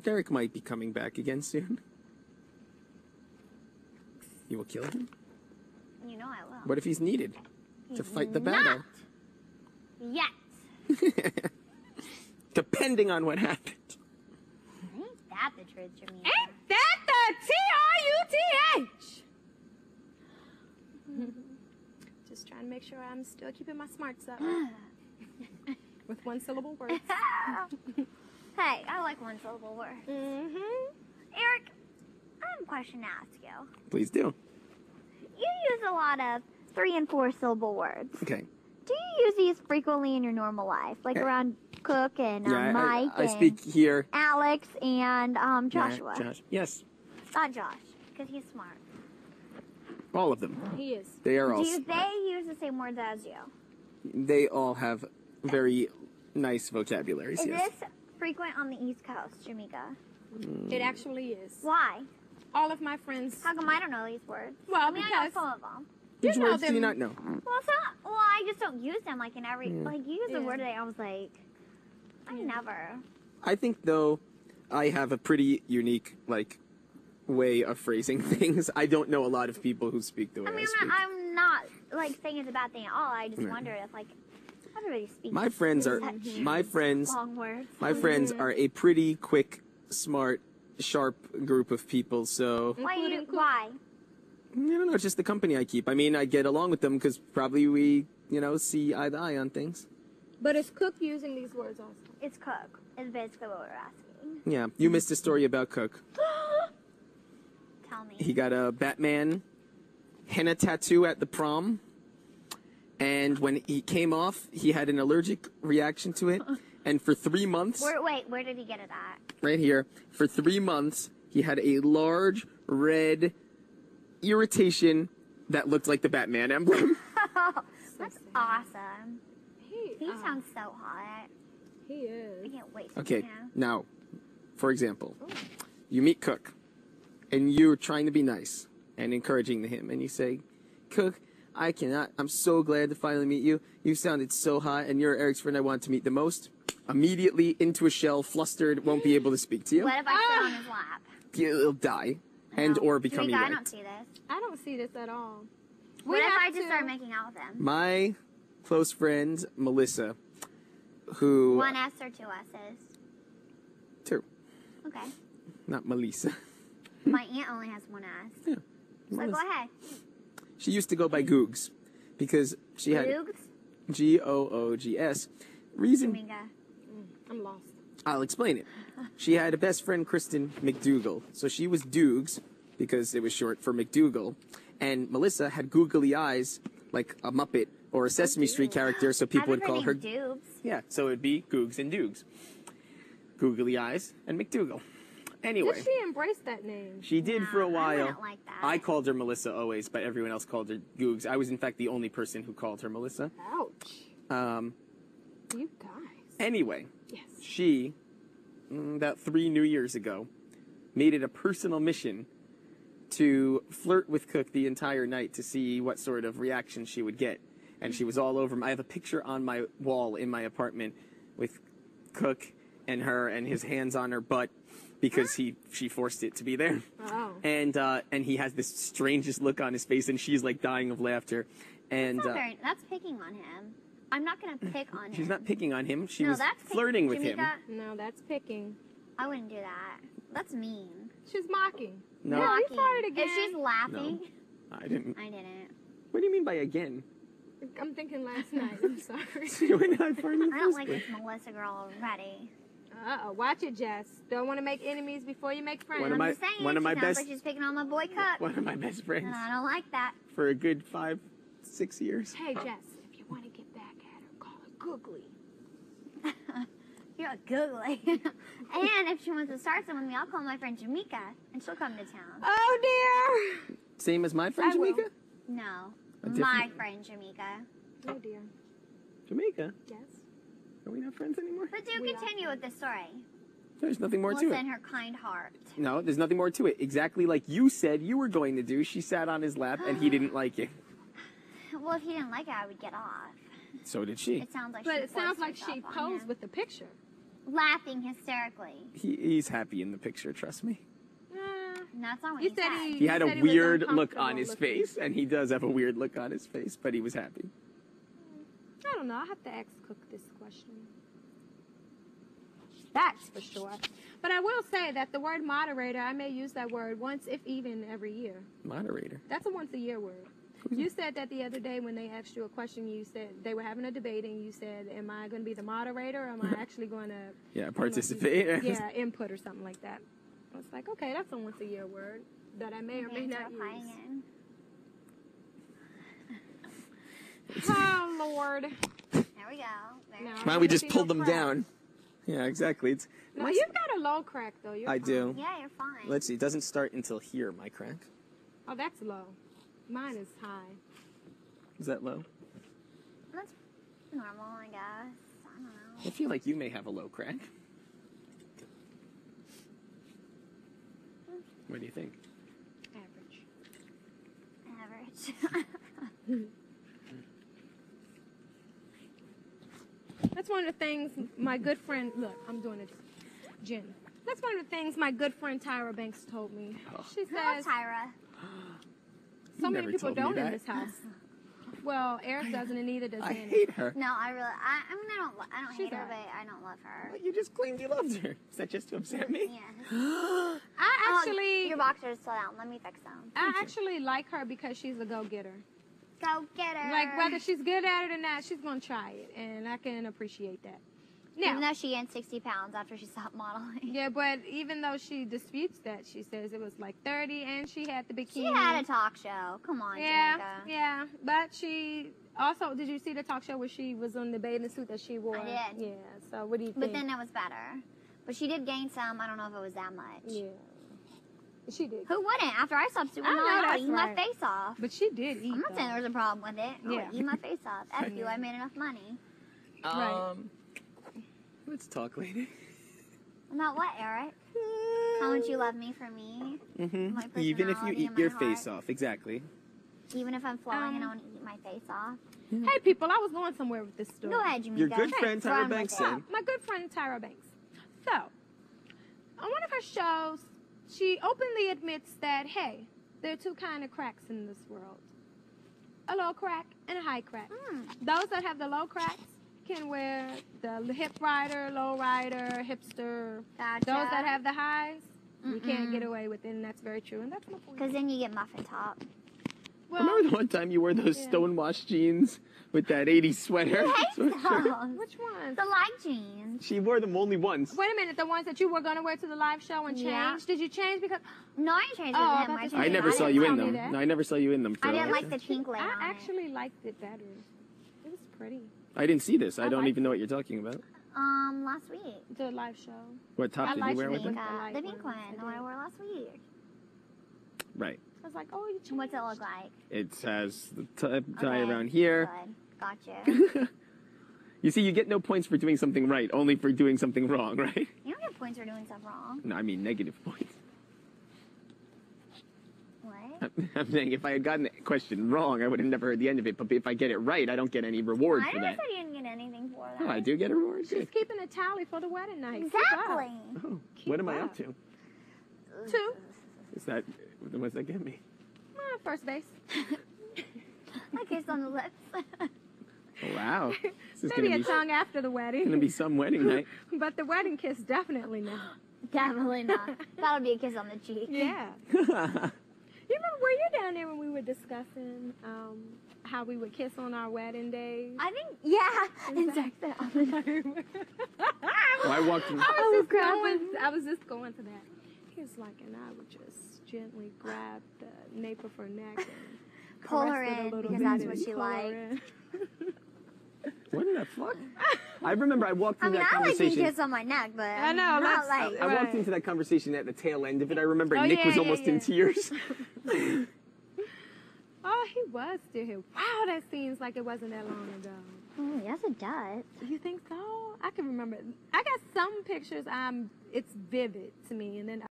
Derek might be coming back again soon. You will kill him? You know I will. What if he's needed to fight the battle? Yet. Depending on what happened. Ain't that the truth, Jameka? Ain't that the T-R-U-T-H? Just trying to make sure I'm still keeping my smarts up. With one-syllable words. Hey, I like one-syllable words. Eric, I have a question to ask you. Please do. You use a lot of 3- and 4-syllable words. Okay. Do you use these frequently in your normal life? Like around Cook and Mike I speak here. Alex and Joshua? Yeah, Josh. Yes. Not Josh, because he's smart. All of them. He is. They are all Do smart. they use the same words as you? They all have very nice vocabularies, Is yes. this frequent on the East Coast, Jameka? It actually is. Why? All of my friends. How come I don't know these words? Well, I mean, I know because some of them. Which you know words do you them- not know? Well, it's not. Well, I just don't use them like in every. Like you use a word today, I was like, I never. I think, though, I have a pretty unique, way of phrasing things. I don't know a lot of people who speak the way I I mean, speak. I'm not like saying it's a bad thing at all. I just wonder if everybody speaks. My friends are such my friends. long words. My friends are a pretty quick, smart, sharp group of people. So Why? Including Cook. Why? I don't know. It's just the company I keep. I mean, I get along with them because probably we, see eye to eye on things. But is Cook using these words also? It's Cook. Is basically what we're asking. Yeah, you missed a story about Cook. Tell me. He got a Batman henna tattoo at the prom, and when he came off, he had an allergic reaction to it. And for 3 months, Where did he get it at? right here, for 3 months, he had a large red irritation that looked like the Batman emblem. That's awesome. He He sounds so hot. He is. I can't wait to Okay, meet him. now, for example, you meet Cook, and you're trying to be nice and encouraging to him, and you say, Cook, I'm so glad to finally meet you. You sounded so hot, and you're Eric's friend I want to meet the most. Immediately into a shell, flustered, won't be able to speak to you. What if I sit on his lap? He'll die, and or become Jameka, I erect. don't see this. I don't see this at all. What We if I have just to- start making out with him? My close friend, Melissa, who... 1 S or 2 S's? 2, Okay. not Melissa. My aunt only has 1 S. Yeah. So go Melissa. ahead. She used to go by Googs, because she had Googs? Googs. Reason... Jameka. I'm lost. I'll explain it. She had a best friend, Kristen McDougal. So she was Doogs, because it was short for McDougal. And Melissa had googly eyes, like a Muppet or a Sesame Street character, so people would call her... Doobs. Yeah, so it'd be Googs and Doogs. Googly eyes and McDougal. Anyway, Did she embrace that name? she did for a I while. wouldn't like that. I called her Melissa always, but everyone else called her Googs. I was, in fact, the only person who called her Melissa. Ouch. You guys. Anyway, Yes. she, about 3 New Years ago, made it a personal mission to flirt with Cook the entire night to see what sort of reaction she would get. And she was all over him. I have a picture on my wall in my apartment with Cook and her and his hands on her butt because she forced it to be there. Oh. And he has this strangest look on his face, and she's like dying of laughter. And That's picking on him. I'm not going to pick on him. she's not picking on him. She No, was that's flirting with him. Jameka, No, that's picking. I wouldn't do that. That's mean. She's mocking. No, No, you Mocking. farted again. If she's laughing, I didn't. I didn't. What do you mean by again? I'm thinking last night. I'm sorry. You and I farted in the I don't first like place. this Melissa girl already. Uh-oh. Watch it, Jess. Don't want to make enemies before you make friends. One of I'm my- just saying, one of she my sounds best- like she's picking on my boy Cook. One of my best friends And I don't like that. for a good 5, 6 years. Hey, Jess, if you want to get back at her, call her Googly. You're a googly. And if she wants to start some with me, I'll call my friend Jameka, and she'll come to town. Oh, dear. Same as my friend I will. Jamaica? No, A my different- friend Jameka. Oh, dear. Jamaica? Yes. Are we not friends anymore? But do We continue with the story. There's nothing more to Melissa it. and her kind heart. No, there's nothing more to it. Exactly like you said you were going to do. She sat on his lap and he didn't like it. Well, if he didn't like it, I would get off. So did she. It sounds like But she it sounds forced like herself she on posed him. with the picture. laughing hysterically. He's happy in the picture, trust me. And that's not what You he said said. He had a said was weird look on uncomfortable his looking. face, and he does have a weird look on his face, but he was happy. I don't know. I have to ask Cook this question. That's for sure. But I will say that the word moderator, I may use that word once, if even, every year. Moderator. That's a once-a-year word. You said that the other day when they asked you a question, you said they were having a debate, and you said, am I going to be the moderator, or am I actually going to... Yeah, participate. Yeah, input or something like that. I was like, okay, that's a once-a-year word that I may or may not use. Oh, Lord. There we go. There. No. Why don't we just See no pull them crack. down? Yeah, exactly. It's. No, you've got a low crack, though. You're I fine. do. Yeah, you're fine. Let's see. It doesn't start until here, my crack. Oh, that's low. Mine is high. Is that low? That's normal, I guess. I don't know. I feel like you may have a low crack. What do you think? Average. Average. That's one of the things my good friend, look, I'm doing it, Jen. That's one of the things my good friend Tyra Banks told me. Oh. She Hello, says, Tyra. so many never people told me don't in that. this house. Well, Eric doesn't, and neither does I Dani. hate her. No, I mean, I don't She's hate her, alright. but I don't love her. But you just claimed you loved her. Is that just to upset me? Yeah. I actually, Your boxers slow down. Let me fix them. I actually like her because she's a go-getter. Go get her. Like, whether she's good at it or not, she's going to try it, and I can appreciate that. Even Now, though she gained 60 pounds after she stopped modeling. yeah, but even though she disputes that, she says it was like 30, and she had the bikini. She had a talk show. Come on, Yeah, Jameka. yeah, but she also, did you see the talk show where she was in the bathing suit that she wore? I did. Yeah, so what do you think? But then it was better. But she did gain some. I don't know if it was that much. Yeah, she did. Who wouldn't? After I stopped I know, supermodeling, I that's would eat my right. face off. But she did eat. I'm not saying there was a problem with it. I would Yeah. eat my face off. F you, I made enough money. Right. Let's talk later. About what, Eric? How much you love me for me? My Even if you personality eat and my your heart. face off, exactly. Even if I'm flowing and I want to eat my face off. Hey, people, I was going somewhere with this story. Go ahead, Jameka. Your good friend Run Tyra with Banks it. said. Yeah, my good friend Tyra Banks. So, on one of her shows, she openly admits that, hey, there are two kind of cracks in this world. A low crack and a high crack. Those that have the low cracks can wear the hip rider, low rider, hipster. Gotcha. Those that have the highs, you can't get away with it, and that's very true. And that's my point. Because then you get muffin top. Well, Remember the one time you wore those stonewashed jeans with that 80s sweater? Those. which ones? The light jeans. She wore them only once. Wait a minute, the ones that you were going to wear to the live show and change? Yeah. Did you change because... No, I changed Oh, it I with him. thought I this changed was- I it. never saw didn't you tell in me them. that. No, I never saw you in them. I didn't for- like the pink layer I on actually liked it better. It was pretty. I didn't see this. I don't liked even know what you're talking about. it. Last week. The live show. What top I did you like wear with pink. them? The light The pink ones, one. I The one I did. wore last week. Right. I was like, oh, you changed. What's it look like? It has the tie Okay, around here. Good. Gotcha. You see, you get no points for doing something right, only for doing something wrong, right? You don't get points for doing stuff wrong. No, I mean negative points. What? I'm saying if I had gotten the question wrong, I would have never heard the end of it. But if I get it right, I don't get any reward I for never that. said you didn't get anything for that. Oh, I do get a reward. She's Good. keeping a tally for the wedding night. Keep Exactly. Oh, what am I up to? up. 2. Is that what's that get me? First base. A kiss on the lips. Oh, wow. This is Maybe gonna a be tongue after the wedding. gonna be some wedding night. But the wedding kiss, definitely not. Definitely not. That'll be a kiss on the cheek. Yeah. You remember, were you down there when we were discussing how we would kiss on our wedding days? I think, yeah. And sex it on the Well, I walked in. I was just going to that. He was like, and I would just gently grab the nape of her neck and Pull her caress it a in, little because bit that's and what she pull her liked. in. What in the fuck? I remember I walked I into mean, that I like being conversation. kissed on my neck, but I know, not that's- like. I walked Right. into that conversation at the tail end of it. I remember Oh, Nick yeah, was yeah, almost yeah. in tears. Oh, he was still here. Wow, that seems like it wasn't that long ago. Oh, yes, it does. You think so? I can remember. I got some pictures. It's vivid to me, and then